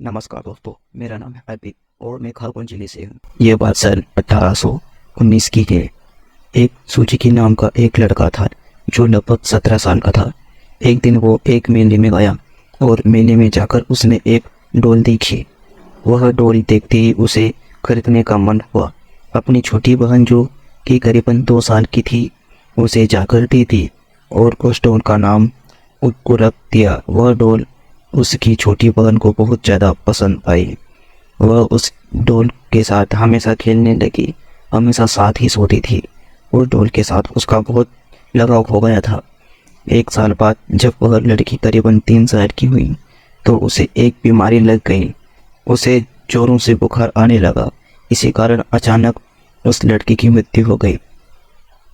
नमस्कार दोस्तों, मेरा नाम है अभी और मैं खारगोन जिले से हूँ। ये बात सन 1819 की है। एक सुजुकी नाम का एक लड़का था जो लगभग 17 साल का था। एक दिन वो एक मेले में गया और मेले में जाकर उसने एक डॉल देखी। वह डॉल देखते ही उसे खरीदने का मन हुआ। अपनी छोटी बहन जो कि करीबन 2 साल की थी उसे जाकर दी थी और उस डॉल का नाम उसको रख दिया। वह डॉल उसकी छोटी बहन को बहुत ज़्यादा पसंद आई। वह उस डॉल के साथ हमेशा खेलने लगी, हमेशा साथ ही सोती थी। उस डॉल के साथ उसका बहुत लगाव हो गया था। 1 साल बाद जब वह लड़की करीबन 3 साल की हुई तो उसे एक बीमारी लग गई। उसे जोरों से बुखार आने लगा। इसी कारण अचानक उस लड़की की मृत्यु हो गई।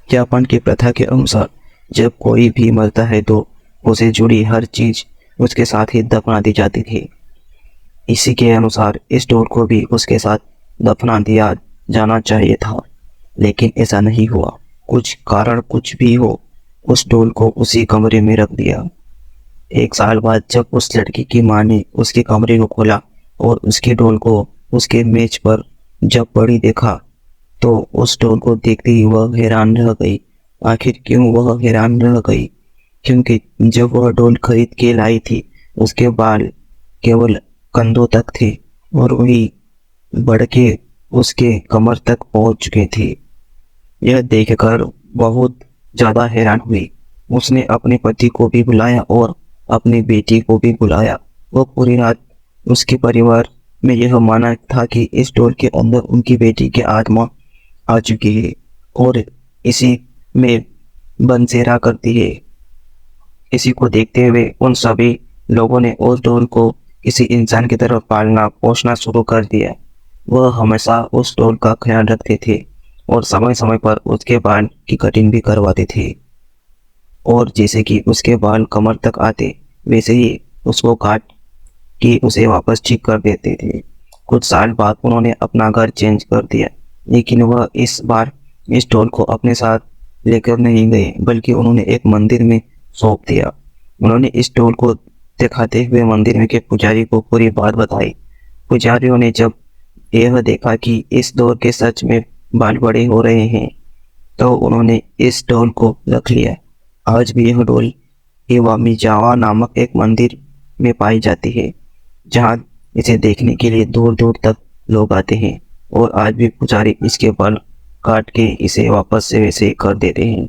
जापान की प्रथा के अनुसार जब कोई भी मरता है तो उसे जुड़ी हर चीज़ उसके साथ ही दफना दी जाती थी। इसी के अनुसार इस डॉल को भी उसके साथ दफना दिया जाना चाहिए था, लेकिन ऐसा नहीं हुआ। कुछ कारण कुछ भी हो, उस डॉल को उसी कमरे में रख दिया। 1 साल बाद जब उस लड़की की मां ने उसके कमरे को खोला और उसके डॉल को उसके मेज पर जब पड़ी देखा तो उस डॉल को देखते ही वह हैरान रह गई। आखिर क्यों वह हैरान रह गई? क्योंकि जब वह डॉल खरीद के लाई थी उसके बाल केवल कंधों तक थे और वही बढ़ के उसके कमर तक पहुंच चुके थे। यह देखकर बहुत ज़्यादा हैरान हुई। उसने अपने पति को भी बुलाया और अपनी बेटी को भी बुलाया। वो पूरी रात उसके परिवार में यह माना था कि इस डॉल के अंदर उनकी बेटी की आत्मा आ चुकी है और इसी में बसेरा करती है। इसी को देखते हुए उन सभी लोगों ने उस डॉल को किसी इंसान की तरह पालना पोसना शुरू कर दिया। वह हमेशा उस डॉल का ख्याल रखते थे और समय समय पर उसके बाल की कटिंग भी करवाते थे। और जैसे कि उसके बाल कमर तक आते वैसे ही उसको काट के उसे वापस ठीक कर देते थे। कुछ साल बाद उन्होंने अपना घर चेंज कर दिया, लेकिन वह इस बार इस डॉल को अपने साथ लेकर नहीं गए, बल्कि उन्होंने एक मंदिर में सौंप दिया। उन्होंने इस डॉल को दिखाते हुए मंदिर में के पुजारी को पूरी बात बताई। पुजारियों ने जब यह देखा कि इस डॉल के सच में बाल बड़े हो रहे हैं तो उन्होंने इस डॉल को रख लिया। आज भी यह डॉल इवामिजावा नामक एक मंदिर में पाई जाती है, जहां इसे देखने के लिए दूर दूर तक लोग आते हैं और आज भी पुजारी इसके बाल काट के इसे वापस से वैसे कर देते हैं।